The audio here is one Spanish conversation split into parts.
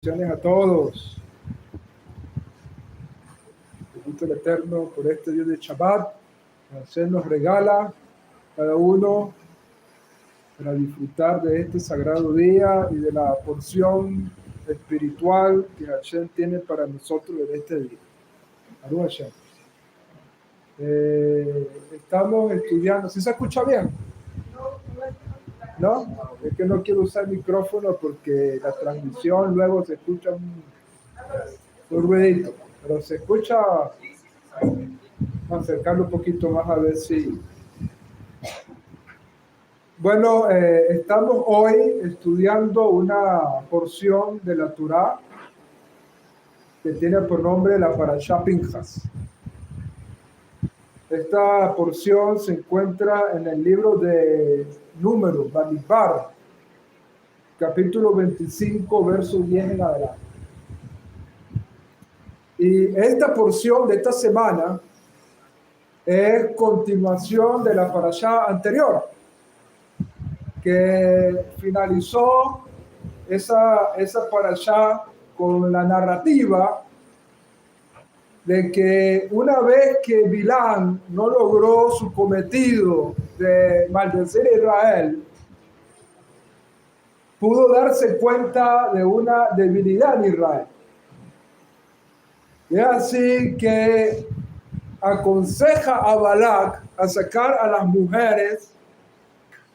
Bendiciones a todos. Bendito el Eterno por este día de Shabbat. El nos regala cada uno para disfrutar de este sagrado día y de la porción espiritual que Hashem tiene para nosotros en este día. Baruch Hashem. Estamos estudiando. ¿Sí se escucha bien? ¿No? Es que no quiero usar micrófono porque la transmisión luego se escucha un ruidito, pero se escucha. Vamos a acercarlo un poquito más a ver si. Bueno, estamos hoy estudiando una porción de la Torá que tiene por nombre la Parashá Pinjas. Esta porción se encuentra en el libro de Números, Bamidbar, capítulo 25, verso 10 en adelante. Y esta porción de esta semana es continuación de la parashá anterior, que finalizó esa parashá con la narrativa de que una vez que Bilán no logró su cometido de maldecir a Israel, pudo darse cuenta de una debilidad en Israel. Y es así que aconseja a Balak a sacar a las mujeres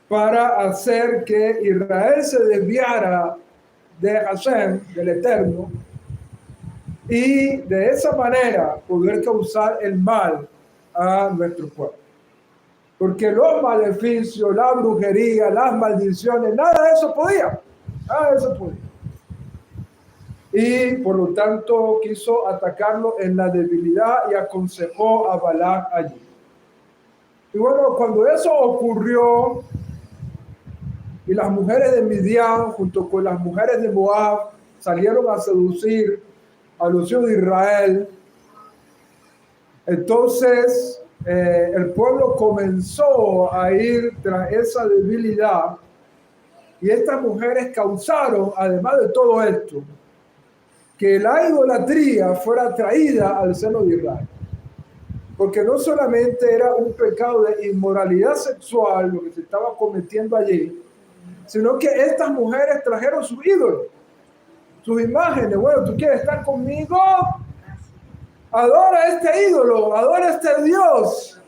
para hacer que Israel se desviara de Hashem, del Eterno, y de esa manera poder causar el mal a nuestro pueblo. Porque los maleficios, la brujería, las maldiciones, nada de eso podía. Nada de eso podía. Y por lo tanto quiso atacarlo en la debilidad y aconsejó a Balak allí. Y bueno, cuando eso ocurrió y las mujeres de Midian junto con las mujeres de Moab salieron a seducir a los hijos de Israel, entonces el pueblo comenzó a ir tras esa debilidad y estas mujeres causaron, además de todo esto, que la idolatría fuera traída al seno de Israel. Porque no solamente era un pecado de inmoralidad sexual lo que se estaba cometiendo allí, sino que estas mujeres trajeron sus ídolos, sus imágenes. Bueno, ¿tú quieres estar conmigo? Adora este ídolo, adora este Dios.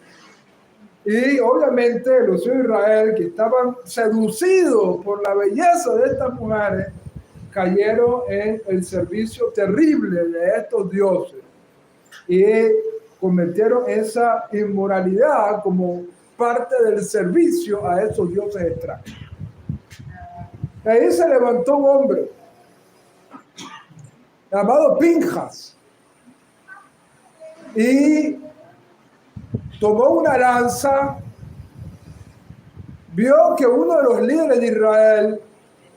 Y obviamente los hijos de Israel, que estaban seducidos por la belleza de estas mujeres, cayeron en el servicio terrible de estos dioses y cometieron esa inmoralidad como parte del servicio a esos dioses extraños. Ahí se levantó un hombre llamado Pinjas y tomó una lanza, vio que uno de los líderes de Israel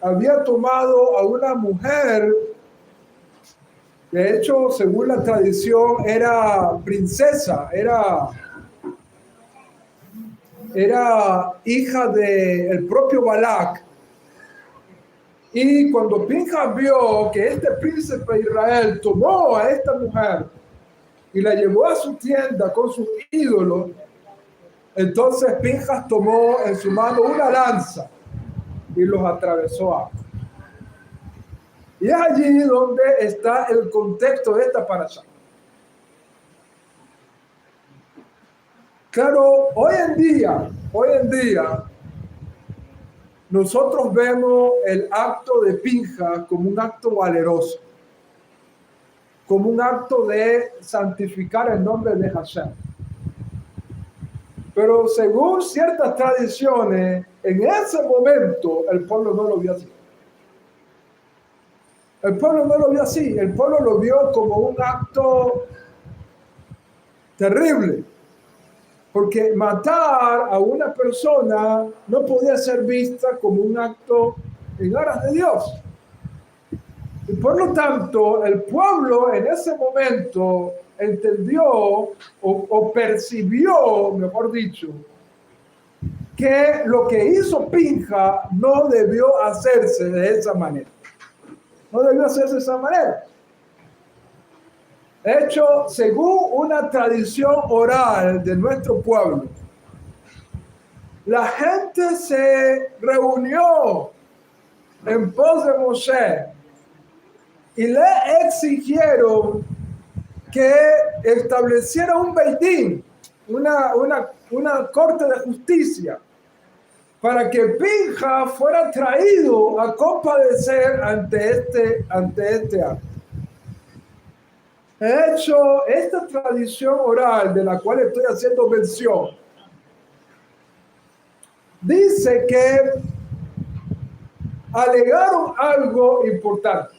había tomado a una mujer, de hecho, según la tradición, era princesa, era hija del propio Balak. Y cuando Pinjas vio que este príncipe de Israel tomó a esta mujer y la llevó a su tienda con sus ídolos, entonces Pinjas tomó en su mano una lanza y los atravesó a ambos. Y es allí donde está el contexto de esta parashá. Claro, hoy en día, nosotros vemos el acto de Pinjas como un acto valeroso, como un acto de santificar el nombre de Hashem. Pero según ciertas tradiciones, en ese momento el pueblo no lo vio así. El pueblo no lo vio así, el pueblo lo vio como un acto terrible. Porque matar a una persona no podía ser vista como un acto en aras de Dios. Y por lo tanto, el pueblo en ese momento entendió o percibió, mejor dicho, que lo que hizo Pinjas no debió hacerse de esa manera. No debió hacerse de esa manera. De hecho, según una tradición oral de nuestro pueblo, la gente se reunió en pos de Moshe y le exigieron que estableciera un beidín, una corte de justicia, para que Pinja fuera traído a compadecer ante este acto. De hecho, esta tradición oral de la cual estoy haciendo mención dice que alegaron algo importante.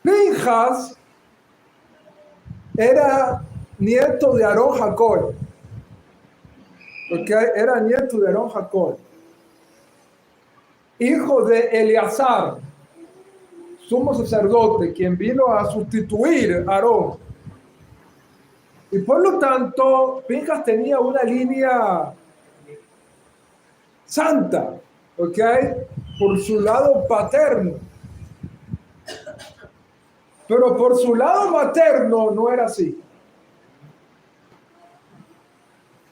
Pinjas era nieto de Aarón Jacob, porque era nieto de Aarón Jacob, hijo de Eleazar, sumo sacerdote, quien vino a sustituir a Aarón. Y por lo tanto, Pinjas tenía una línea santa, ¿ok? Por su lado paterno. Pero por su lado materno no era así.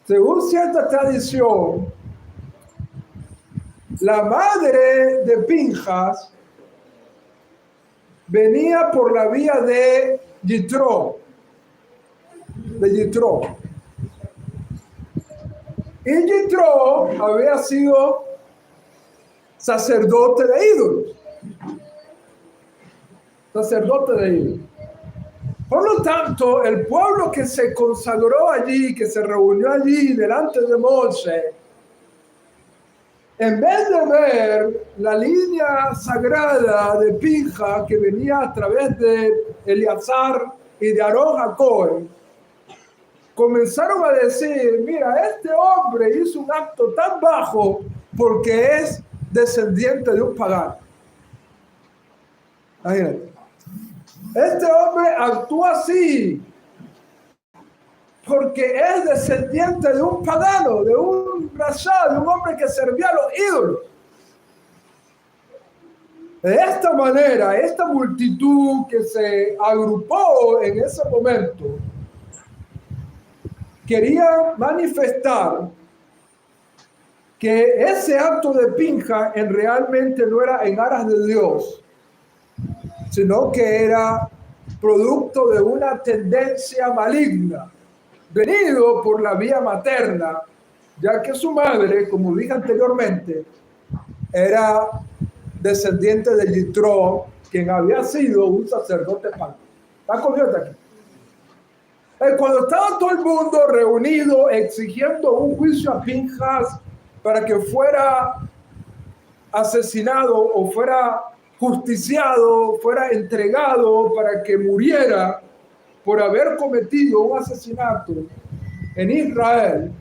Según cierta tradición, la madre de Pinjas venía por la vía de Yitro. Y Yitro había sido sacerdote de ídolos. Por lo tanto, el pueblo que se consagró allí, que se reunió allí delante de Moshe, en vez de ver la línea sagrada de Pinja que venía a través de Eleazar y de Aarón Jacob, comenzaron a decir, mira, este hombre hizo un acto tan bajo porque es descendiente de un pagano. Imagínate. Este hombre actúa así porque es descendiente de un pagano, de un rasha, de un hombre que servía a los ídolos. De esta manera, esta multitud que se agrupó en ese momento quería manifestar que ese acto de Pinja realmente no era en aras de Dios, sino que era producto de una tendencia maligna, venido por la vía materna, ya que su madre, como dije anteriormente, era descendiente de Yitro, quien había sido un sacerdote pagano. ¿Está conmigo aquí? Cuando estaba todo el mundo reunido exigiendo un juicio a Pinjas para que fuera asesinado o fuera justiciado, fuera entregado para que muriera por haber cometido un asesinato en Israel,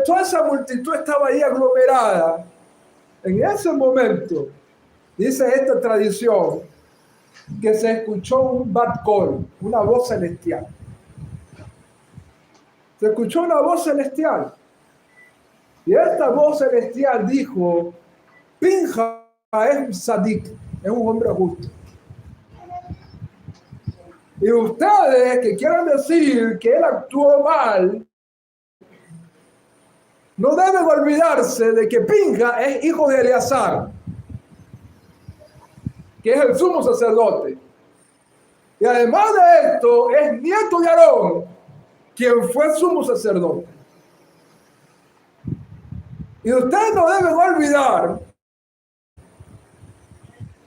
toda esa multitud estaba ahí aglomerada. En ese momento, dice esta tradición, que se escuchó un bat call, una voz celestial. Se escuchó una voz celestial. Y esta voz celestial dijo, Pinja es un sadik, es un hombre justo. Y ustedes que quieran decir que él actuó mal, no deben olvidarse de que Pinja es hijo de Eleazar, que es el sumo sacerdote. Y además de esto, es nieto de Aarón, quien fue sumo sacerdote. Y ustedes no deben olvidar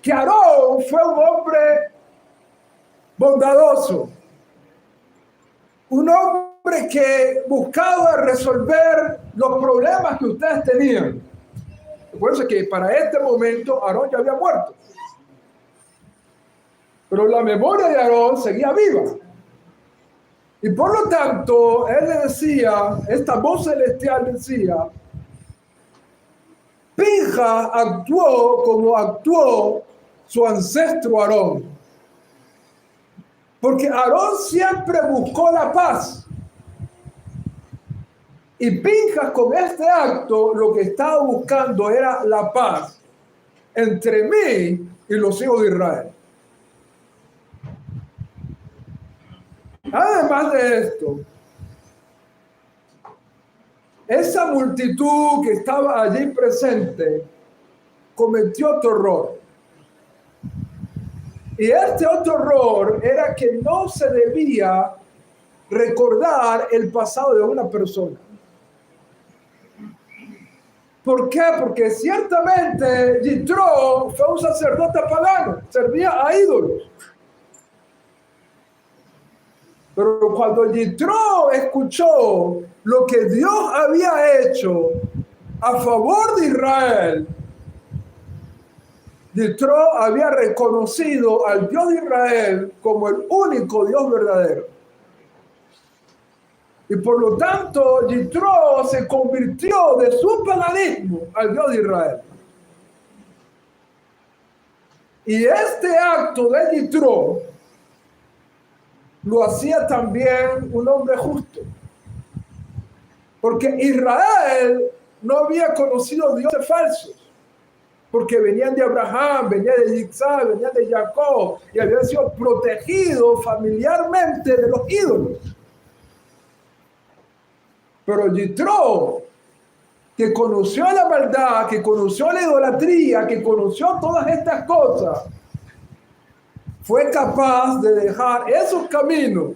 que Aarón fue un hombre bondadoso, un hombre que buscaba resolver los problemas que ustedes tenían. Recuerden que para este momento Aarón ya había muerto, pero la memoria de Aarón seguía viva. Y por lo tanto, él le decía, esta voz celestial decía, Pinja actuó como actuó su ancestro Aarón. Porque Aarón siempre buscó la paz. Y Pinjas con este acto lo que estaba buscando era la paz entre mí y los hijos de Israel. Además de esto, esa multitud que estaba allí presente cometió otro error. Y este otro error era que no se debía recordar el pasado de una persona. ¿Por qué? Porque ciertamente Yitro fue un sacerdote pagano, servía a ídolos. Pero cuando Yitro escuchó lo que Dios había hecho a favor de Israel, Yitro había reconocido al Dios de Israel como el único Dios verdadero. Y por lo tanto, Yitro se convirtió de su paganismo al Dios de Israel. Y este acto de Yitro lo hacía también un hombre justo. Porque Israel no había conocido dioses falsos. Porque venían de Abraham, venían de Isaac, venían de Jacob y habían sido protegidos familiarmente de los ídolos. Pero Yitro, que conoció la maldad, que conoció la idolatría, que conoció todas estas cosas, fue capaz de dejar esos caminos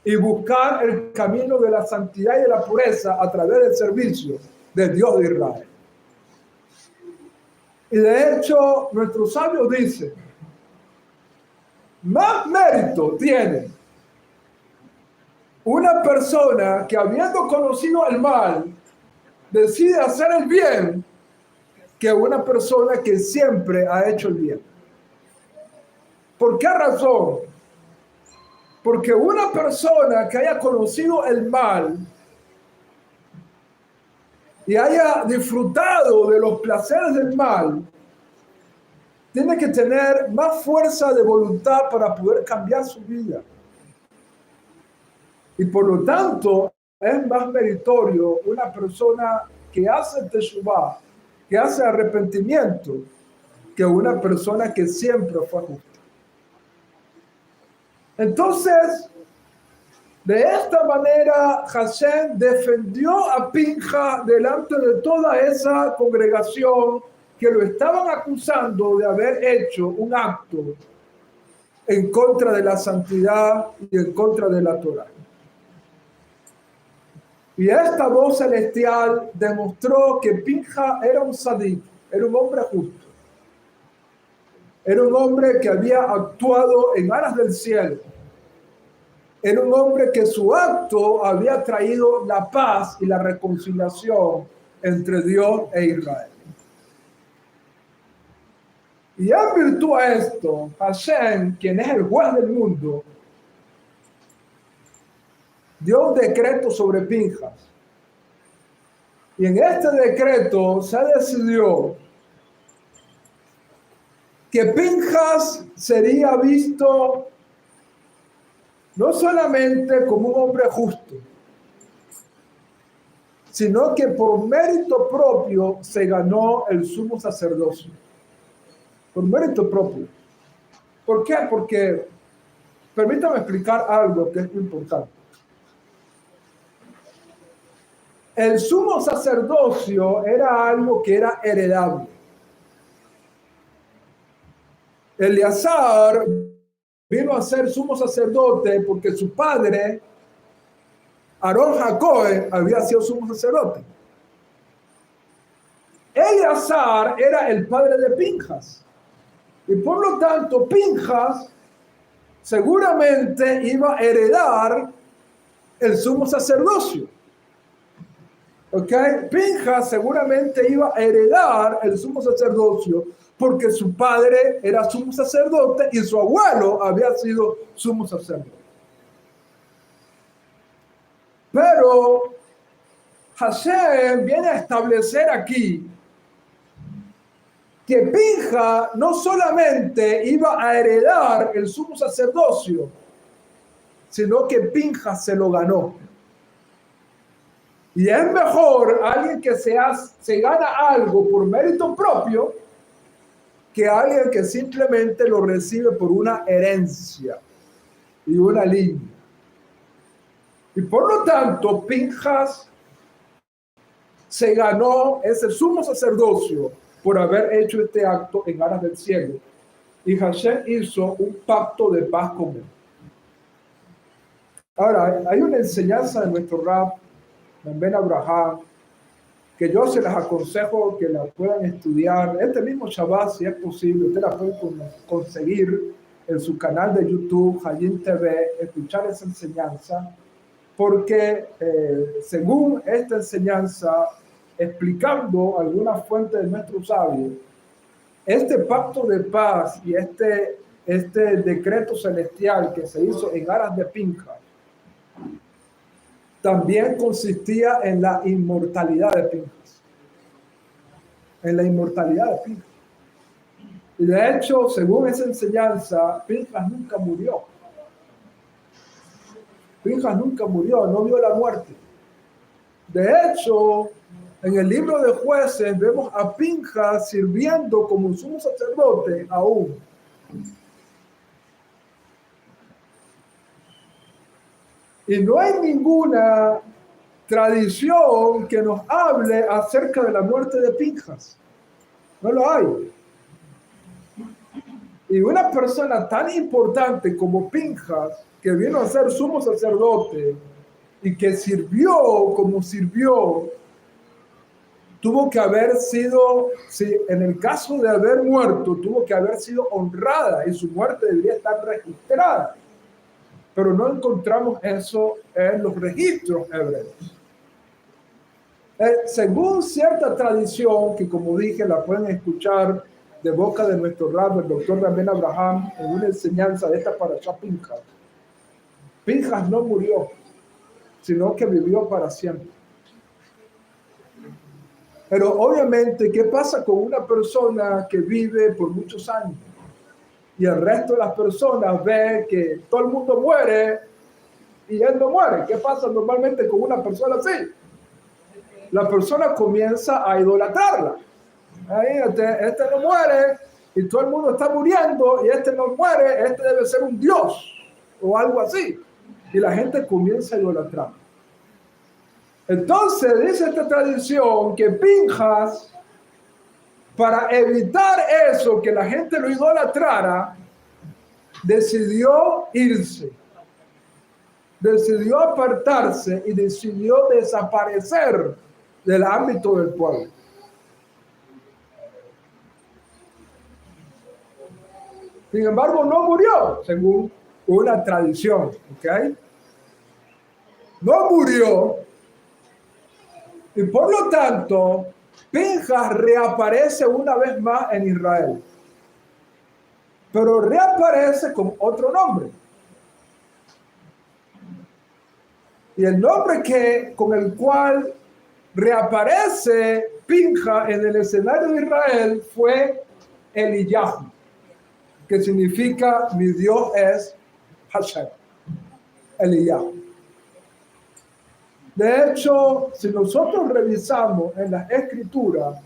y buscar el camino de la santidad y de la pureza a través del servicio del Dios de Israel. Y de hecho, nuestros sabios dicen, más mérito tiene una persona que habiendo conocido el mal, decide hacer el bien, que una persona que siempre ha hecho el bien. ¿Por qué razón? Porque una persona que haya conocido el mal y haya disfrutado de los placeres del mal, tiene que tener más fuerza de voluntad para poder cambiar su vida. Y por lo tanto, es más meritorio una persona que hace teshuvá, que hace arrepentimiento, que una persona que siempre fue justa. Entonces, de esta manera, Hashem defendió a Pinja delante de toda esa congregación que lo estaban acusando de haber hecho un acto en contra de la santidad y en contra de la Torá. Y esta voz celestial demostró que Pinja era un sadí, era un hombre justo. Era un hombre que había actuado en aras del cielo. Era un hombre que su acto había traído la paz y la reconciliación entre Dios e Israel. Y en virtud a esto, Hashem, quien es el juez del mundo, dio un decreto sobre Pinjas. Y en este decreto se decidió que Pinjas sería visto no solamente como un hombre justo, sino que por mérito propio se ganó el sumo sacerdocio. Por mérito propio. ¿Por qué? Porque, permítame explicar algo que es importante. El sumo sacerdocio era algo que era heredable. Eleazar vino a ser sumo sacerdote porque su padre, Aarón Jacob, había sido sumo sacerdote. Eleazar era el padre de Pinjas. Y por lo tanto, Pinjas seguramente iba a heredar el sumo sacerdocio. ¿Ok? Pinjas seguramente iba a heredar el sumo sacerdocio porque su padre era sumo sacerdote y su abuelo había sido sumo sacerdote. Pero Hashem viene a establecer aquí que Pinja no solamente iba a heredar el sumo sacerdocio, sino que Pinja se lo ganó. Y es mejor alguien que se gana algo por mérito propio que alguien que simplemente lo recibe por una herencia y una línea. Y por lo tanto, Pinjas se ganó ese sumo sacerdocio por haber hecho este acto en aras del cielo. Y Hashem hizo un pacto de paz con él. Ahora, hay una enseñanza de nuestro Rab, Ben Abraham, que yo se las aconsejo que la puedan estudiar. Este mismo Shabbat, si es posible, usted la puede conseguir en su canal de YouTube, Hayim TV, escuchar esa enseñanza, porque según esta enseñanza, explicando algunas fuentes de nuestros sabios, este pacto de paz y este decreto celestial que se hizo en aras de Pinjas, también consistía en la inmortalidad de Pinjas. En la inmortalidad de Pinjas. Y de hecho, según esa enseñanza, Pinjas nunca murió. Pinjas nunca murió, no vio la muerte. De hecho, en el libro de Jueces vemos a Pinjas sirviendo como sumo sacerdote aún. Y no hay ninguna tradición que nos hable acerca de la muerte de Pinjas. No lo hay. Y una persona tan importante como Pinjas, que vino a ser sumo sacerdote y que sirvió como sirvió, tuvo que haber sido, si en el caso de haber muerto, tuvo que haber sido honrada y su muerte debería estar registrada. Pero no encontramos eso en los registros hebreos. Según cierta tradición, que como dije, la pueden escuchar de boca de nuestro rabbi, el doctor Ben Abraham, en una enseñanza de esta parashá Pinjas. Pinjas no murió, sino que vivió para siempre. Pero obviamente, ¿qué pasa con una persona que vive por muchos años? Y el resto de las personas ve que todo el mundo muere y él no muere. ¿Qué pasa normalmente con una persona así? La persona comienza a idolatrarla. Ahí, este no muere y todo el mundo está muriendo y este no muere, este debe ser un dios o algo así. Y la gente comienza a idolatrar. Entonces dice esta tradición que Pinjas, para evitar eso, que la gente lo idolatrara, decidió irse, decidió apartarse y decidió desaparecer del ámbito del pueblo. Sin embargo, no murió, según una tradición, ¿ok? No murió, y por lo tanto, Pinjas reaparece una vez más en Israel. Pero reaparece con otro nombre. Y el nombre con el cual reaparece Pinjas en el escenario de Israel fue Eliyahu, que significa mi Dios es Hashem. Eliyahu. De hecho, si nosotros revisamos en las escrituras,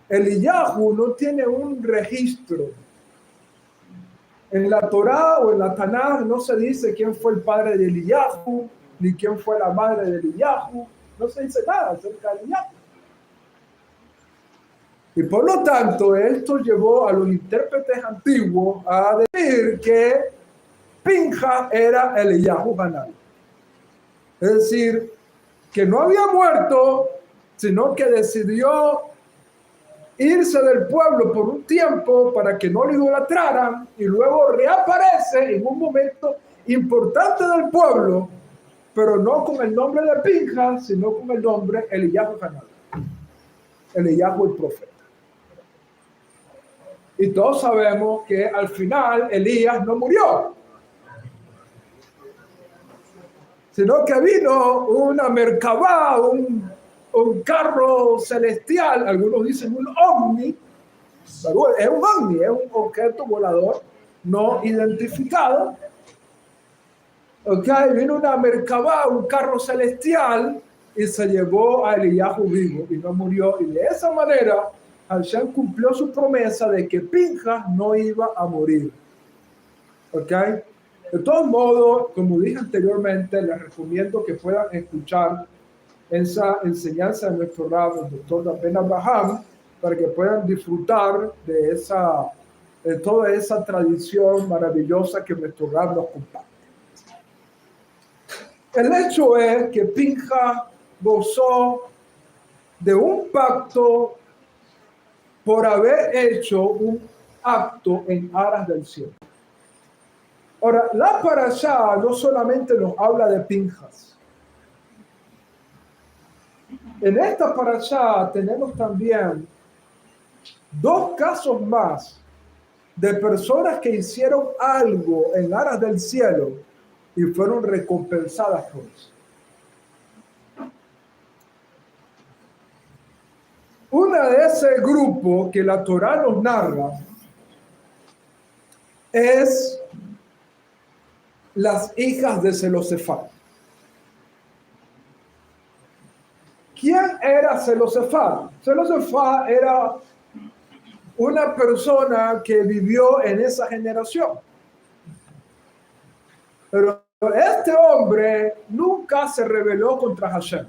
Eliyahu no tiene un registro. En la Torá o en la Tanaj no se dice quién fue el padre de Eliyahu, ni quién fue la madre de Eliyahu. No se dice nada acerca de Eliyahu. Y por lo tanto, esto llevó a los intérpretes antiguos a decir que Pinjas era Eliyahu Hanán. Es decir, que no había muerto, sino que decidió irse del pueblo por un tiempo para que no lo idolatraran y luego reaparece en un momento importante del pueblo, pero no con el nombre de Pinjas, sino con el nombre Eliyahu Hanán, Eliyahu el profeta. Y todos sabemos que al final Elías no murió, sino que vino una merkabá, un carro celestial, algunos dicen un ovni, pero es un ovni, es un objeto volador no identificado. Okay, vino una merkabá, un carro celestial, y se llevó a Eliyahu vivo y no murió. Y de esa manera, Hashem cumplió su promesa de que Pinjas no iba a morir. ¿Ok? De todos modos, como dije anteriormente, les recomiendo que puedan escuchar esa enseñanza de nuestro rabbi, el doctor Ben Abraham, para que puedan disfrutar de toda esa tradición maravillosa que nuestro rabbi nos comparte. El hecho es que Pinjas gozó de un pacto por haber hecho un acto en aras del cielo. Ahora, la parashá no solamente nos habla de Pinjas. En esta parashá tenemos también dos casos más de personas que hicieron algo en aras del cielo y fueron recompensadas por eso. Una de ese grupo que la Torá nos narra es las hijas de Zelosefat. ¿Quién era Zelosefat? Zelosefat era una persona que vivió en esa generación. Pero este hombre nunca se rebeló contra Hashem.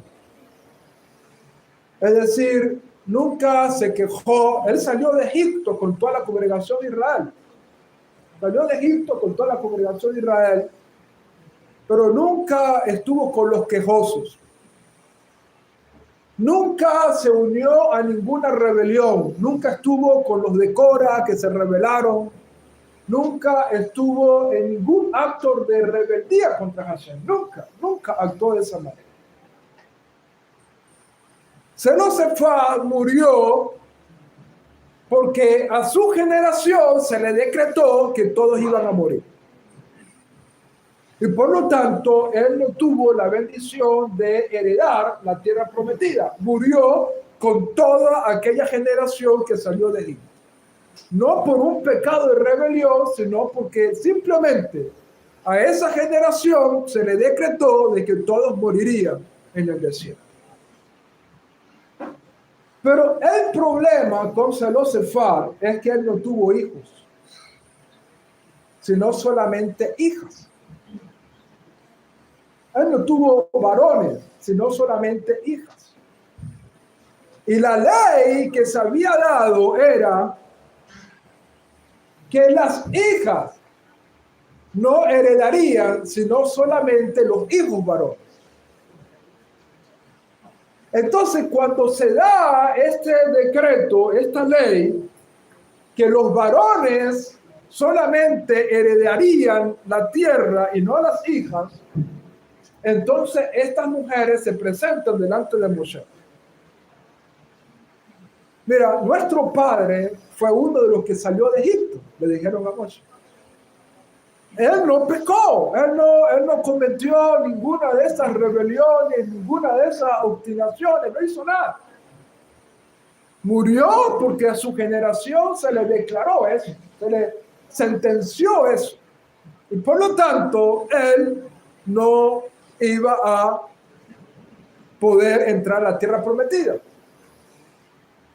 Es decir, nunca se quejó. Él salió de Egipto con toda la congregación de Israel. Salió de Egipto con toda la congregación de Israel, pero nunca estuvo con los quejosos. Nunca se unió a ninguna rebelión. Nunca estuvo con los de Cora que se rebelaron. Nunca estuvo en ningún acto de rebeldía contra Hashem. Nunca actuó de esa manera. Zelosefat murió porque a su generación se le decretó que todos iban a morir. Y por lo tanto, él no tuvo la bendición de heredar la tierra prometida. Murió con toda aquella generación que salió de Egipto. No por un pecado de rebelión, sino porque simplemente a esa generación se le decretó de que todos morirían en el desierto. Pero el problema con Zelosefat es que él no tuvo hijos, sino solamente hijas. Él no tuvo varones, sino solamente hijas. Y la ley que se había dado era que las hijas no heredarían, sino solamente los hijos varones. Entonces, cuando se da este decreto, esta ley, que los varones solamente heredarían la tierra y no las hijas, entonces estas mujeres se presentan delante de Moshe. Mira, nuestro padre fue uno de los que salió de Egipto, le dijeron a Moshe. Él no pecó, él no cometió ninguna de esas rebeliones, ninguna de esas obstinaciones, no hizo nada. Murió porque a su generación se le declaró eso, se le sentenció eso. Y por lo tanto, él no iba a poder entrar a la tierra prometida.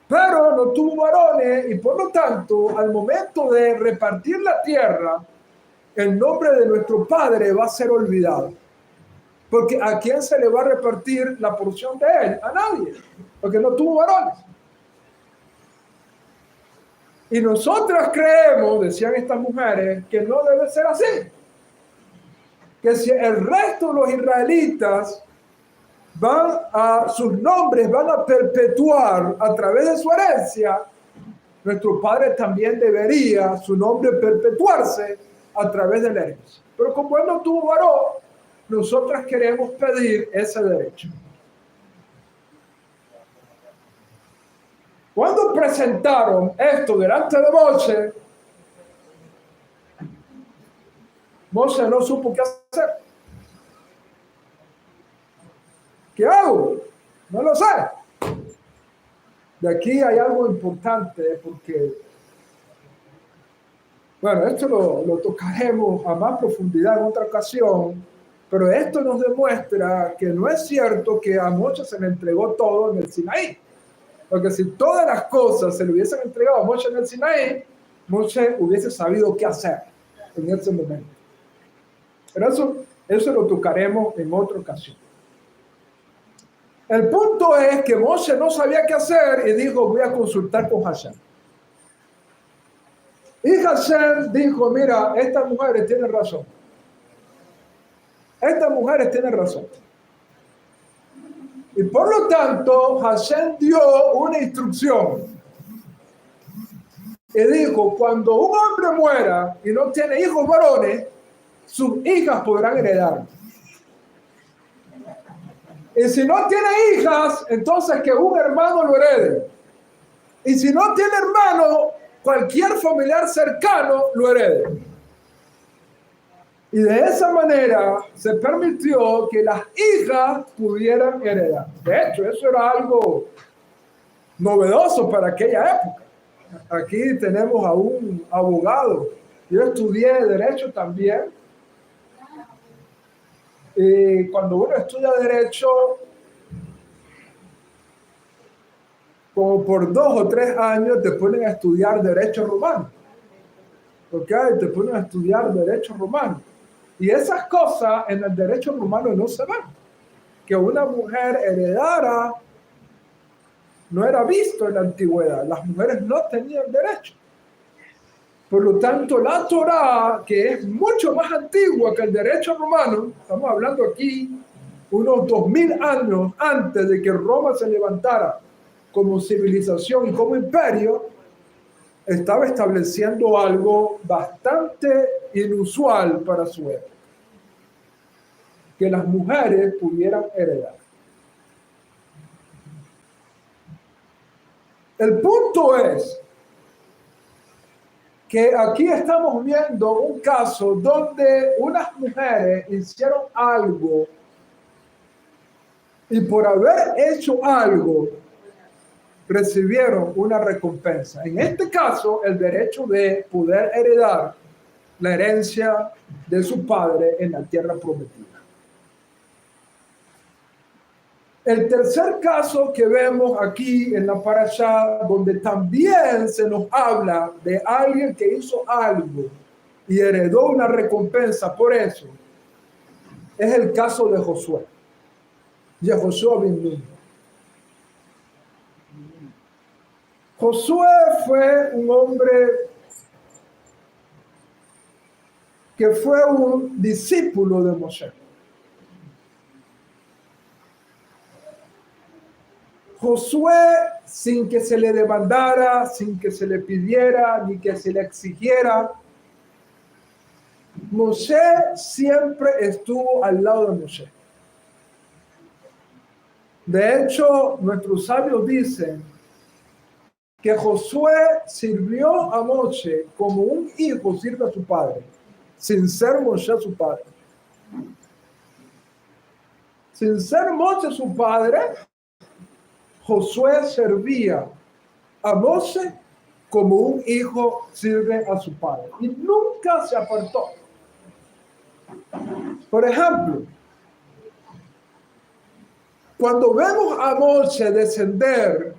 Pero no tuvo varones y por lo tanto, al momento de repartir la tierra, el nombre de nuestro padre va a ser olvidado. Porque ¿a quién se le va a repartir la porción de él? A nadie, porque no tuvo varones. Y nosotras creemos, decían estas mujeres, que no debe ser así. Que si el resto de los israelitas sus nombres van a perpetuar a través de su herencia, nuestro padre también debería su nombre perpetuarse a través de la herencia. Pero como él no tuvo varón, nosotras queremos pedir ese derecho. Cuando presentaron esto delante de Moshe, Moshe no supo qué hacer. ¿Qué hago? No lo sé. De aquí hay algo importante porque, bueno, esto lo tocaremos a más profundidad en otra ocasión, Pero esto nos demuestra que no es cierto que a Moshe se le entregó todo en el Sinaí. Porque si todas las cosas se le hubiesen entregado a Moshe en el Sinaí, Moshe hubiese sabido qué hacer en ese momento. Pero eso lo tocaremos en otra ocasión. El punto es que Moshe no sabía qué hacer y dijo, voy a consultar con Hashem. Y Hashem dijo, mira, estas mujeres tienen razón. Estas mujeres tienen razón. Y por lo tanto, Hashem dio una instrucción. Y dijo, cuando un hombre muera y no tiene hijos varones, sus hijas podrán heredar. Y si no tiene hijas, entonces que un hermano lo herede. Y si no tiene hermano, cualquier familiar cercano lo herede. Y de esa manera se permitió que las hijas pudieran heredar. De hecho, eso era algo novedoso para aquella época. Aquí tenemos a un abogado. Yo estudié Derecho también. Y cuando uno estudia Derecho, como por 2 o 3 años te ponen a estudiar Derecho Romano. ¿Ok? Te ponen a estudiar Derecho Romano. Y esas cosas en el Derecho Romano no se ven. Que una mujer heredara no era visto en la antigüedad. Las mujeres no tenían derecho. Por lo tanto, la Torá, que es mucho más antigua que el derecho romano, estamos hablando aquí unos 2000 años antes de que Roma se levantara como civilización y como imperio, estaba estableciendo algo bastante inusual para su época. Que las mujeres pudieran heredar. El punto es que aquí estamos viendo un caso donde unas mujeres hicieron algo y por haber hecho algo recibieron una recompensa. En este caso, el derecho de poder heredar la herencia de su padre en la tierra prometida. El tercer caso que vemos aquí en la parashá, donde también se nos habla de alguien que hizo algo y heredó una recompensa por eso, es el caso de Josué, Yehoshua ben Nun. Josué fue un hombre que fue un discípulo de Moshe. Josué, sin que se le demandara, sin que se le pidiera, ni que se le exigiera, Moshe siempre estuvo al lado de Moshe. De hecho, nuestros sabios dicen que Josué sirvió a Moshe como un hijo sirve a su padre, sin ser Moshe su padre. Sin ser Moshe su padre, Josué servía a Moshe como un hijo sirve a su padre. Y nunca se apartó. Por ejemplo, cuando vemos a Moshe descender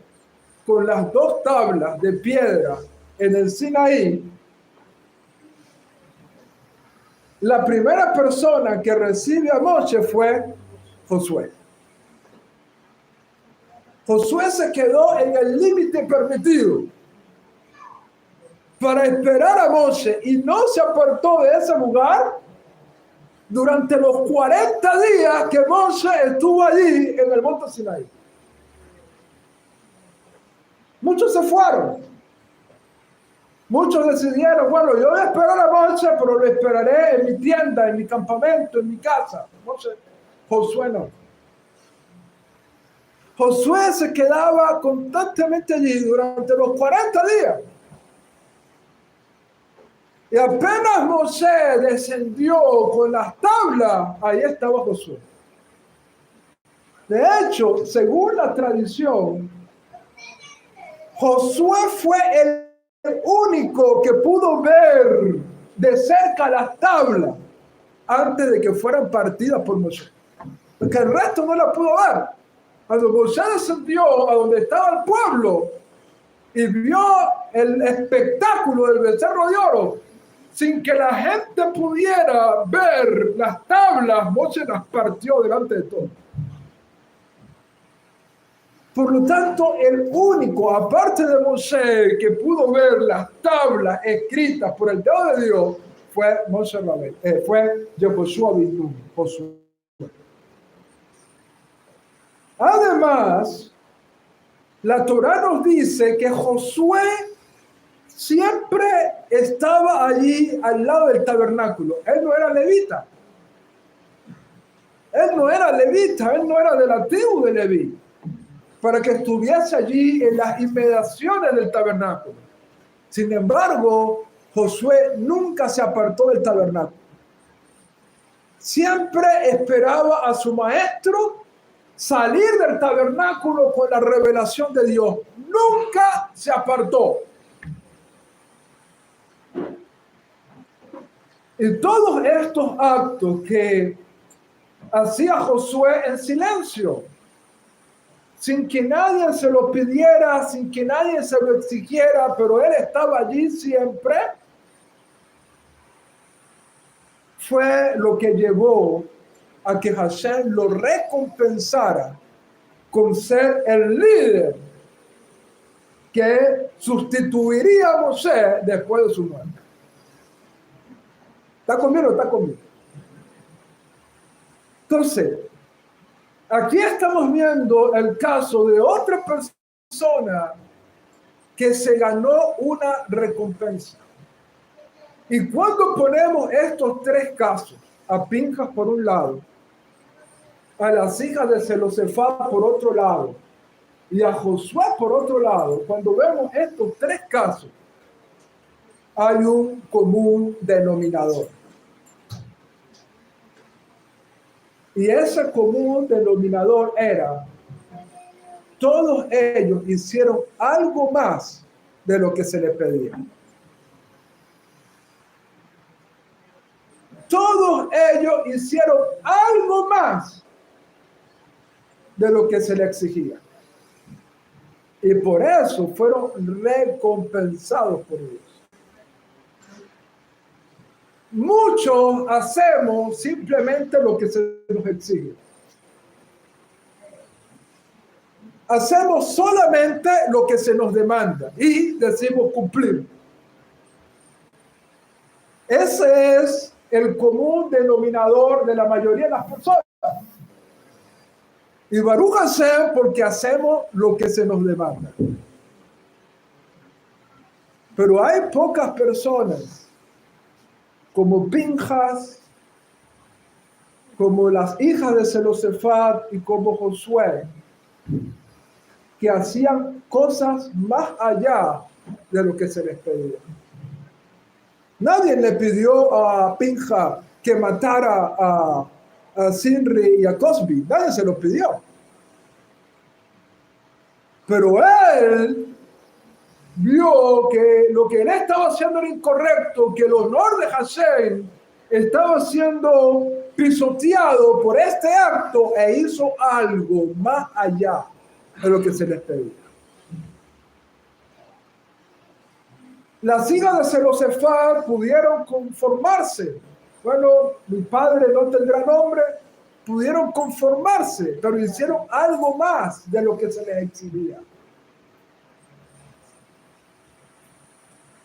con las 2 tablas de piedra en el Sinaí, la primera persona que recibe a Moshe fue Josué. Josué se quedó en el límite permitido para esperar a Moshe y no se apartó de ese lugar durante los 40 días que Moshe estuvo allí en el monte Sinaí. Muchos se fueron. Muchos decidieron, bueno, yo voy a esperar a Moshe, pero lo esperaré en mi tienda, en mi campamento, en mi casa. Josué no. Josué se quedaba constantemente allí durante los 40 días. Y apenas Moshe descendió con las tablas, ahí estaba Josué. De hecho, según la tradición, Josué fue el único que pudo ver de cerca las tablas antes de que fueran partidas por Moshe. Porque el resto no la pudo ver. Cuando Moshe descendió a donde estaba el pueblo y vio el espectáculo del becerro de oro, sin que la gente pudiera ver las tablas, Moshe las partió delante de todos. Por lo tanto, el único, aparte de Moshe, que pudo ver las tablas escritas por el dedo de Dios fue Moshe Rabbeinu, fue Yehoshua ben Nun, Josué. Además, la Torá nos dice que Josué siempre estaba allí al lado del tabernáculo. Él no era levita. Él no era de la tribu de Leví, para que estuviese allí en las inmediaciones del tabernáculo. Sin embargo, Josué nunca se apartó del tabernáculo. Siempre esperaba a su maestro salir del tabernáculo con la revelación de Dios. Nunca se apartó. Y todos estos actos que hacía Josué en silencio, sin que nadie se lo pidiera, sin que nadie se lo exigiera, pero él estaba allí siempre, fue lo que llevó a que Hashem lo recompensara con ser el líder que sustituiría a Moshe después de su muerte. ¿Está conmigo o está conmigo? Entonces, aquí estamos viendo el caso de otra persona que se ganó una recompensa. Y cuando ponemos estos tres casos, a Pinjas por un lado, a las hijas de Zelofehad por otro lado, y a Josué por otro lado, cuando vemos estos tres casos, hay un común denominador. Y ese común denominador era, todos ellos hicieron algo más de lo que se les pedía. Todos ellos hicieron algo más de lo que se les exigía. Y por eso fueron recompensados por Dios. Muchos hacemos simplemente lo que se nos exige. Hacemos solamente lo que se nos demanda y decimos cumplir. Ese es el común denominador de la mayoría de las personas. Y Baruch Hashem, porque hacemos lo que se nos demanda. Pero hay pocas personas como Pinjas, como las hijas de Zelofehad y como Josué, que hacían cosas más allá de lo que se les pedía. Nadie le pidió a Pinjas que matara a Sinri y a Cosby. Nadie se lo pidió. Pero él vio que lo que él estaba haciendo era incorrecto, que el honor de Hashem estaba siendo pisoteado por este acto e hizo algo más allá de lo que se les pedía. Las hijas de Zelofehad pudieron conformarse. Bueno, mi padre no tendrá nombre. Pudieron conformarse, pero hicieron algo más de lo que se les exigía.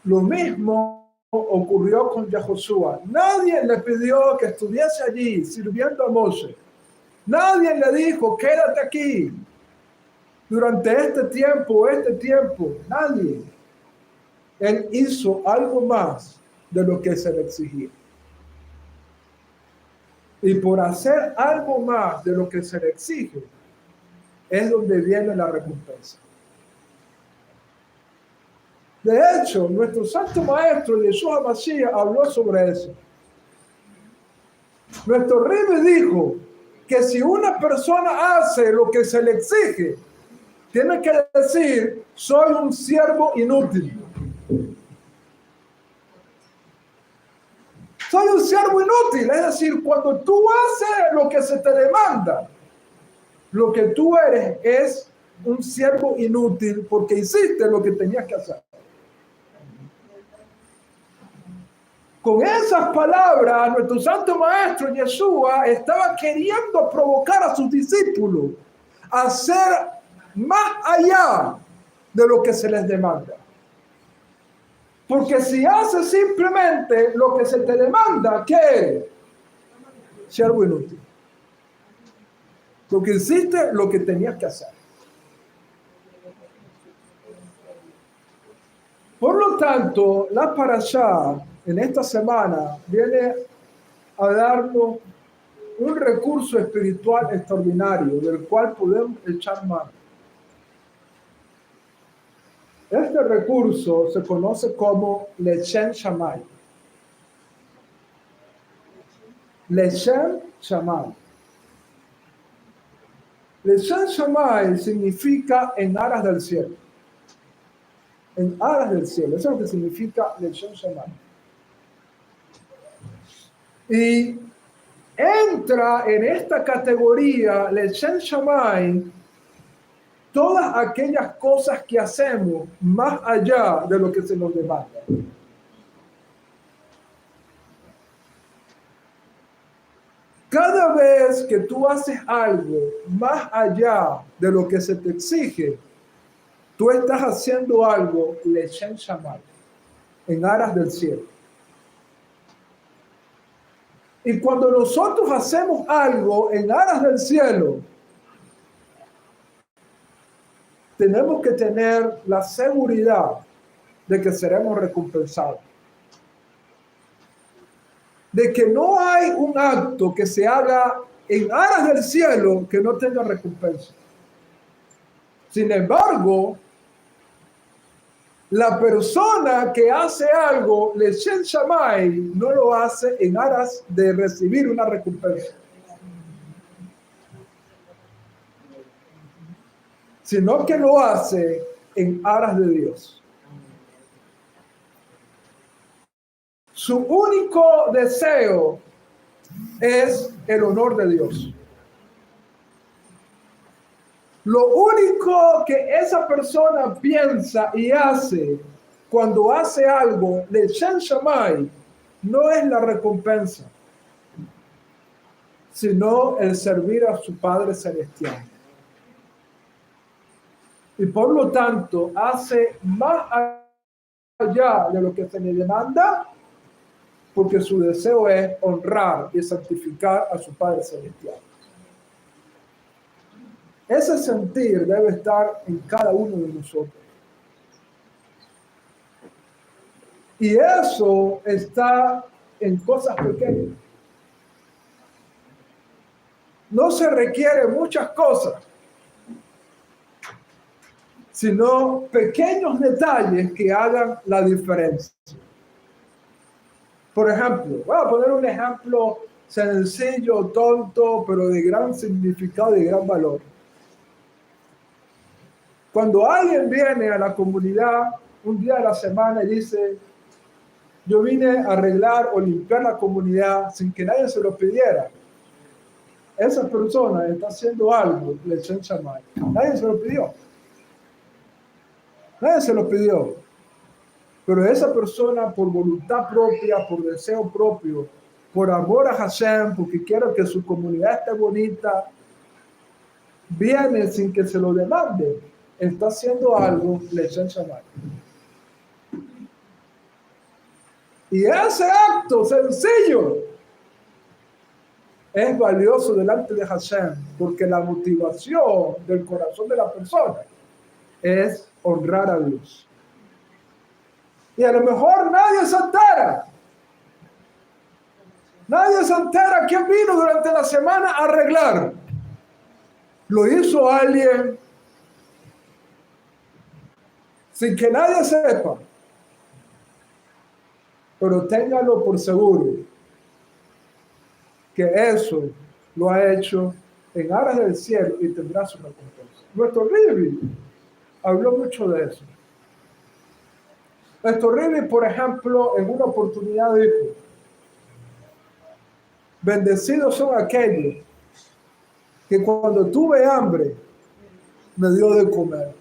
Lo mismo ocurrió con Yehoshua. Nadie le pidió que estuviese allí sirviendo a Moshe. Nadie le dijo, quédate aquí durante este tiempo. Nadie. Él hizo algo más de lo que se le exigía. Y por hacer algo más de lo que se le exige, es donde viene la recompensa. De hecho, nuestro santo maestro Yeshua Mashiach habló sobre eso. Nuestro Rebbe dijo que si una persona hace lo que se le exige, tiene que decir, soy un siervo inútil. Soy un siervo inútil, es decir, cuando tú haces lo que se te demanda, lo que tú eres es un siervo inútil porque hiciste lo que tenías que hacer. Con esas palabras, nuestro santo maestro Yeshua estaba queriendo provocar a sus discípulos a hacer más allá de lo que se les demanda. Porque si haces simplemente lo que se te demanda, ¿qué eres? Siervo inútil. Lo que hiciste, lo que tenías que hacer. Por lo tanto, la parashá en esta semana viene a darnos un recurso espiritual extraordinario del cual podemos echar mano. Este recurso se conoce como Lechem Shammai. Lechem Shammai. Lechem Shammai significa en aras del cielo. En aras del cielo. Eso es lo que significa Lechem Shammai. Y entra en esta categoría Lechem Shammai todas aquellas cosas que hacemos más allá de lo que se nos demanda. Cada vez que tú haces algo más allá de lo que se te exige, tú estás haciendo algo Lechem Shammai, en aras del cielo. Y cuando nosotros hacemos algo en aras del cielo, tenemos que tener la seguridad de que seremos recompensados. De que no hay un acto que se haga en aras del cielo que no tenga recompensa. Sin embargo, la persona que hace algo, Lechem Shammai, no lo hace en aras de recibir una recompensa, sino que lo hace en aras de Dios. Su único deseo es el honor de Dios. Lo único que esa persona piensa y hace cuando hace algo, Lechem Shammai, no es la recompensa, sino el servir a su Padre Celestial. Y por lo tanto, hace más allá de lo que se le demanda, porque su deseo es honrar y santificar a su Padre Celestial. Ese sentir debe estar en cada uno de nosotros. Y eso está en cosas pequeñas. No se requiere muchas cosas, sino pequeños detalles que hagan la diferencia. Por ejemplo, voy a poner un ejemplo sencillo, tonto, pero de gran significado y de gran valor. Cuando alguien viene a la comunidad un día de la semana y dice, yo vine a arreglar o limpiar la comunidad sin que nadie se lo pidiera, esa persona está haciendo algo, Lechem Shammai. Nadie se lo pidió. Nadie se lo pidió. Pero esa persona, por voluntad propia, por deseo propio, por amor a Hashem, porque quiere que su comunidad esté bonita, viene sin que se lo demande. Está haciendo algo, Lechem Shammai. Y ese acto sencillo es valioso delante de Hashem, porque la motivación del corazón de la persona es honrar a Dios. Y a lo mejor nadie se entera. Nadie se entera quién vino durante la semana a arreglar. Lo hizo alguien sin que nadie sepa. Pero téngalo por seguro que eso lo ha hecho en aras del cielo y tendrá su recompensa. Nuestro Rivi habló mucho de eso. Nuestro Rivi, por ejemplo, en una oportunidad dijo, Bendecidos son aquellos que cuando tuve hambre me dio de comer.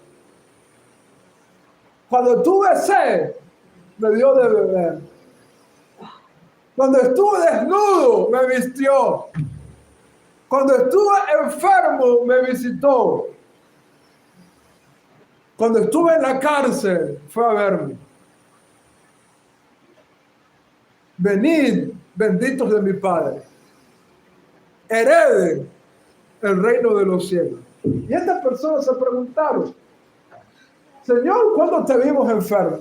Cuando tuve sed me dio de beber. Cuando estuve desnudo me vistió. Cuando estuve enfermo me visitó. Cuando estuve en la cárcel fue a verme. Venid, benditos de mi Padre. Hereden el reino de los cielos. Y estas personas se preguntaron, Señor, ¿cuándo te vimos enfermo?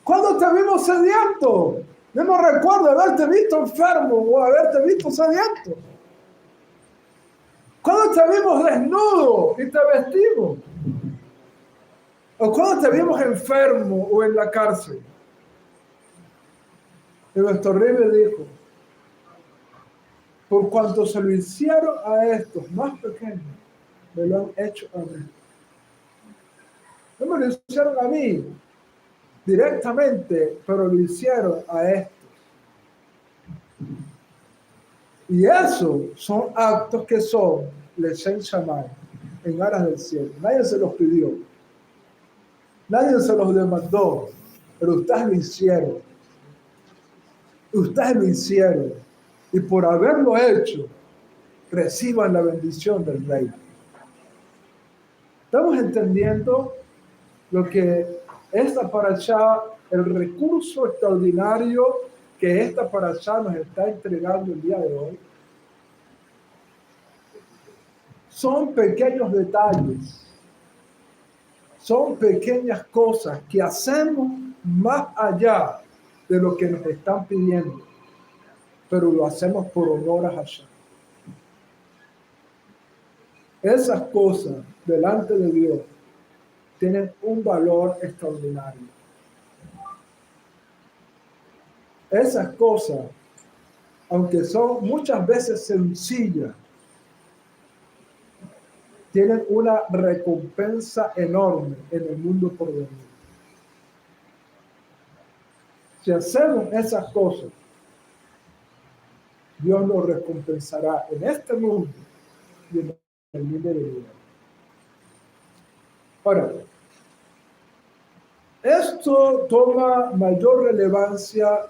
¿Cuándo te vimos sediento? Yo no recuerdo haberte visto enfermo o haberte visto sediento. ¿Cuándo te vimos desnudo y te vestimos? ¿O cuándo te vimos enfermo o en la cárcel? Y nuestro rey le dijo, por cuanto se lo hicieron a estos más pequeños, me lo han hecho a mí. No me lo hicieron a mí directamente, pero lo hicieron a estos. Y eso son actos que son Leshem Shammai, en aras del cielo. Nadie se los pidió. Nadie se los demandó, pero ustedes lo hicieron. Ustedes lo hicieron. Y por haberlo hecho, reciban la bendición del Rey. Estamos entendiendo lo que esta parashá, el recurso extraordinario que esta parashá nos está entregando el día de hoy. Son pequeños detalles, son pequeñas cosas que hacemos más allá de lo que nos están pidiendo, pero lo hacemos por honor a Hashem. Esas cosas delante de Dios tienen un valor extraordinario. Esas cosas, aunque son muchas veces sencillas, tienen una recompensa enorme en el mundo por venir. Si hacemos esas cosas, Dios nos recompensará en este mundo y en el mundo de vida. Ahora, esto toma mayor relevancia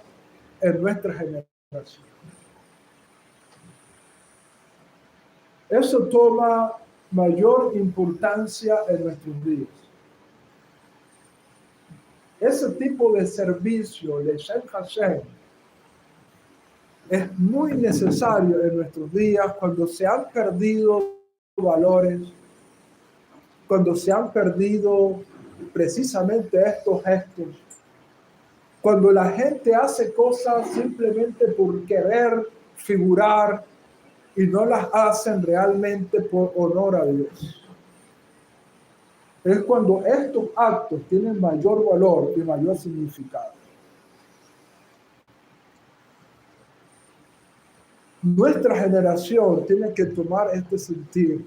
en nuestra generación. Eso toma mayor importancia en nuestros días. Ese tipo de servicio, Leshem Hashem, es muy necesario en nuestros días cuando se han perdido valores, cuando se han perdido precisamente estos gestos, cuando la gente hace cosas simplemente por querer figurar y no las hacen realmente por honor a Dios. Es cuando estos actos tienen mayor valor y mayor significado. Nuestra generación tiene que tomar este sentido.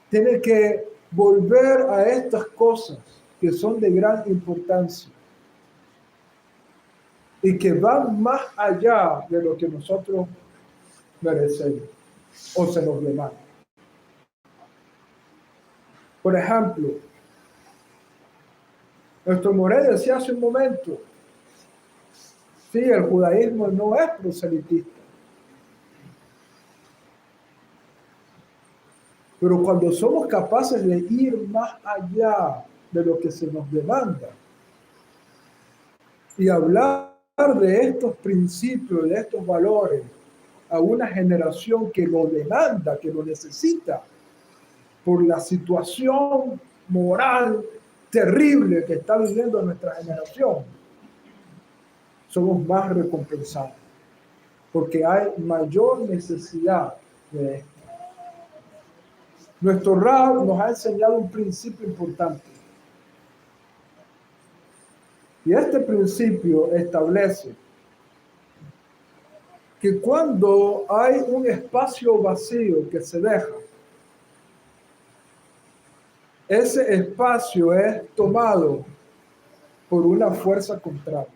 Tiene que volver a estas cosas que son de gran importancia y que van más allá de lo que nosotros merecemos o se nos demanda. Por ejemplo, nuestro Moré decía hace un momento, sí, el judaísmo no es proselitista. Pero cuando somos capaces de ir más allá de lo que se nos demanda y hablar de estos principios, de estos valores a una generación que lo demanda, que lo necesita, por la situación moral terrible que está viviendo nuestra generación, somos más recompensados, porque hay mayor necesidad de esto. Nuestro Rab nos ha enseñado un principio importante. Y este principio establece que cuando hay un espacio vacío que se deja, ese espacio es tomado por una fuerza contraria.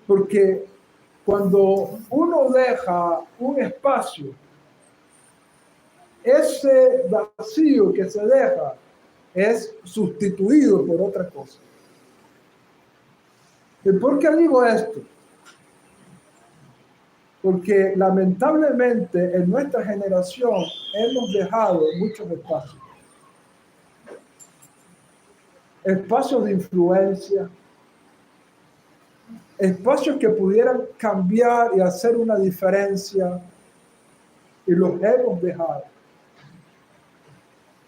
Porque cuando uno deja un espacio, ese vacío que se deja es sustituido por otra cosa. ¿Y por qué digo esto? Porque lamentablemente en nuestra generación hemos dejado muchos espacios. Espacios de influencia, espacios que pudieran cambiar y hacer una diferencia, y los hemos dejado.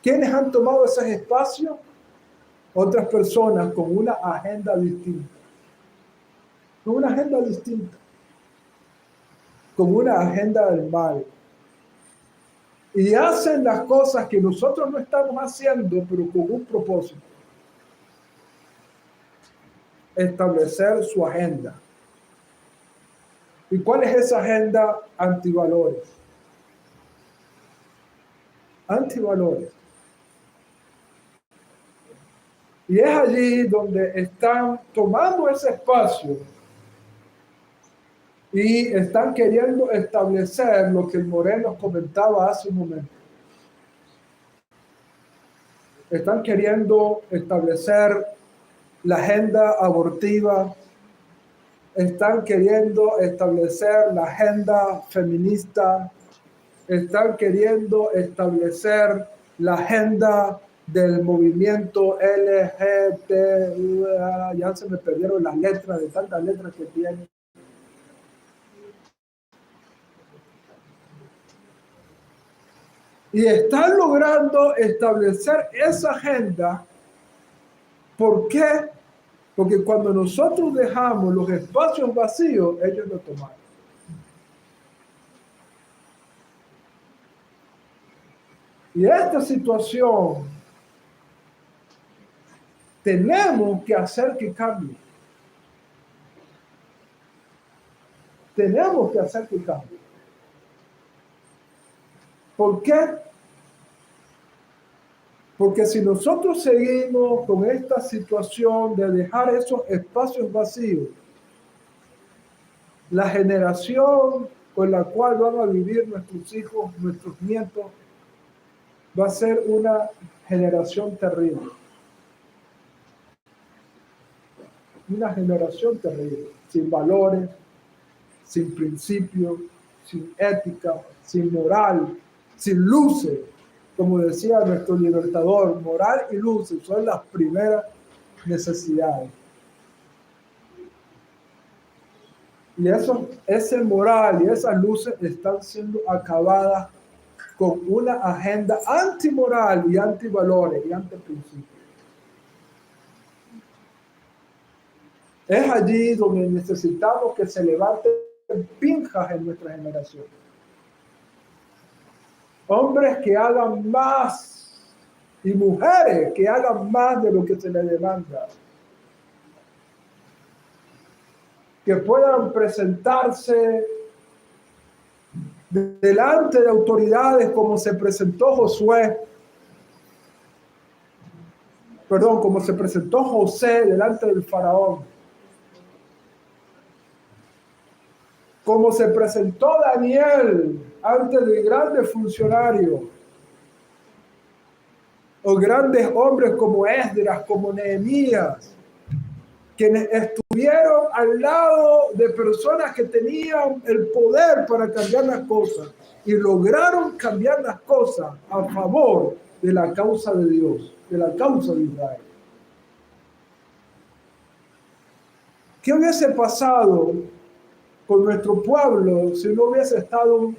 ¿Quiénes han tomado esos espacios? Otras personas con una agenda distinta. Con una agenda distinta. Con una agenda del mal. Y hacen las cosas que nosotros no estamos haciendo, pero con un propósito. Establecer su agenda. ¿Y cuál es esa agenda? Antivalores. Antivalores. Y es allí donde están tomando ese espacio y están queriendo establecer lo que el Moreno comentaba hace un momento. Están queriendo establecer la agenda abortiva, están queriendo establecer la agenda feminista, están queriendo establecer la agenda del movimiento LGBT, ya se me perdieron las letras de tantas letras que tienen. Y están logrando establecer esa agenda. ¿Por qué? Porque cuando nosotros dejamos los espacios vacíos, ellos lo toman. Y esta situación tenemos que hacer que cambie. Tenemos que hacer que cambie. ¿Por qué? Porque si nosotros seguimos con esta situación de dejar esos espacios vacíos, la generación con la cual van a vivir nuestros hijos, nuestros nietos, va a ser una generación terrible. Una generación terrible, sin valores, sin principios, sin ética, sin moral, sin luces. Como decía nuestro libertador, moral y luces son las primeras necesidades. Y ese moral y esas luces están siendo acabadas con una agenda antimoral y antivalores y antiprincipios. Es allí donde necesitamos que se levanten pinjas en nuestra generación. Hombres que hagan más y mujeres que hagan más de lo que se les demanda. Que puedan presentarse delante de autoridades como se presentó como se presentó José delante del faraón. Como se presentó Daniel ante de grandes funcionarios. O grandes hombres como Esdras, como Nehemías, quienes estuvieron al lado de personas que tenían el poder para cambiar las cosas y lograron cambiar las cosas a favor de la causa de Dios, de la causa de Israel. ¿Qué hubiese pasado con nuestro pueblo si no hubiese estado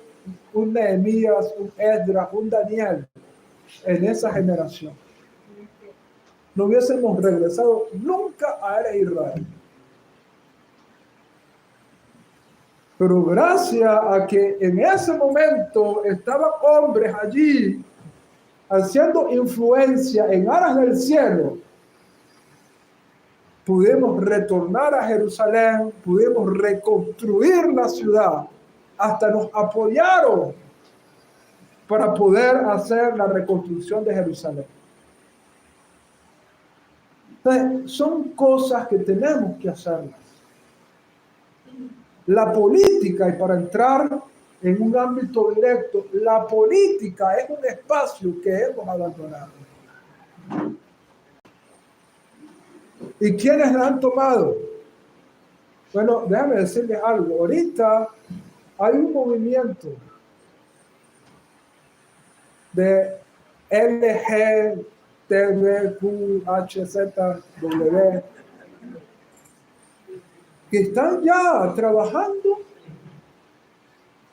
un Nehemías, un Esdras, un Daniel en esa generación? No hubiésemos regresado nunca a era Israel. Pero gracias a que en ese momento estaban hombres allí haciendo influencia en aras del cielo, pudimos retornar a Jerusalén, pudimos reconstruir la ciudad, hasta nos apoyaron para poder hacer la reconstrucción de Jerusalén. Entonces, son cosas que tenemos que hacerlas. La política, y para entrar en un ámbito directo, la política es un espacio que hemos abandonado. ¿Y quiénes la han tomado? Bueno, déjame decirles algo. Ahorita hay un movimiento de LGTBQHZW que están ya trabajando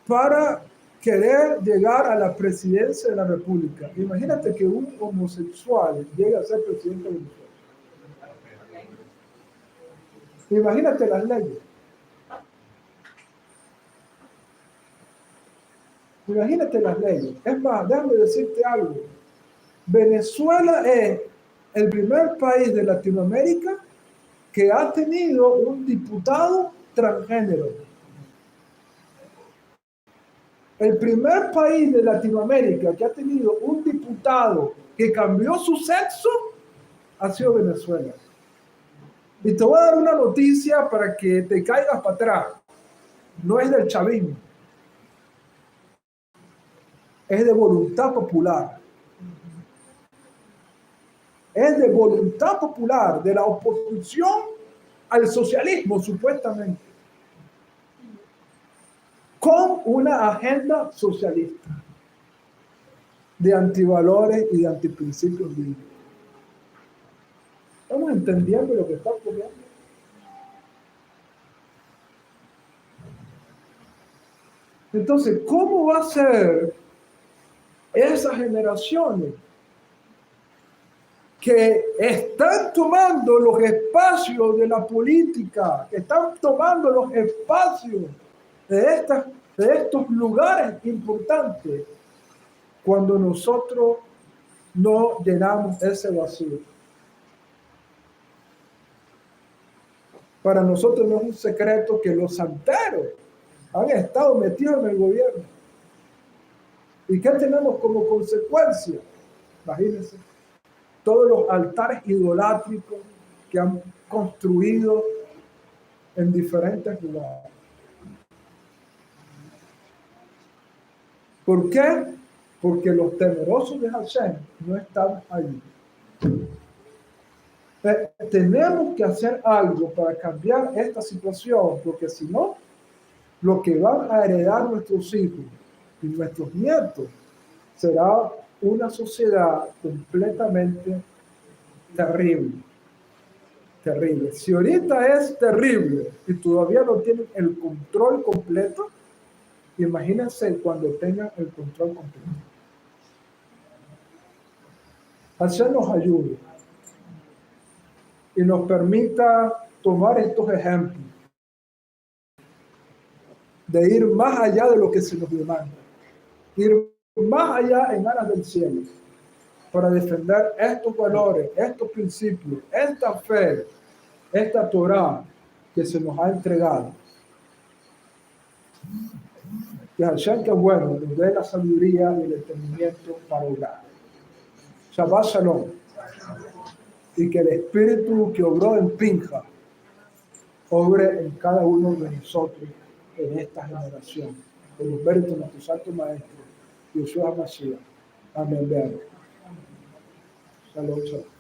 para querer llegar a la presidencia de la República. Imagínate que un homosexual llegue a ser presidente de Venezuela. Imagínate las leyes. Imagínate las leyes. Es más, déjame decirte algo. Venezuela es el primer país de Latinoamérica que ha tenido un diputado transgénero. El primer país de Latinoamérica que ha tenido un diputado que cambió su sexo ha sido Venezuela. Y te voy a dar una noticia para que te caigas para atrás. No es del chavismo. Es de voluntad popular. Es de voluntad popular, de la oposición al socialismo, supuestamente. Con una agenda socialista de antivalores y de antiprincipios bíblicos. ¿Estamos entendiendo lo que está ocurriendo? Entonces, ¿cómo va a ser esas generaciones que están tomando los espacios de la política, que están tomando los espacios de estos lugares importantes, cuando nosotros no llenamos ese vacío? Para nosotros no es un secreto que los santeros han estado metidos en el gobierno. ¿Y qué tenemos como consecuencia? Imagínense, todos los altares idolátricos que han construido en diferentes lugares. ¿Por qué? Porque los temerosos de Hashem no están allí. Tenemos que hacer algo para cambiar esta situación, porque si no, lo que van a heredar nuestros hijos y nuestros nietos será una sociedad completamente terrible. Terrible. Si ahorita es terrible y todavía no tienen el control completo, imagínense cuando tengan el control completo. Hashem nos ayude y nos permita tomar estos ejemplos de ir más allá de lo que se nos demanda, ir más allá en aras del cielo, para defender estos valores, estos principios, esta fe, esta Torah que se nos ha entregado. Que Hashem, que bueno, nos dé la sabiduría y el entendimiento para orar. Shabbat Shalom. Y que el Espíritu que obró en Pinja obre en cada uno de nosotros en esta generación. Por los méritos de nuestro Santo Maestro, Yeshua Mashiach. Amén. Shalom, shalom.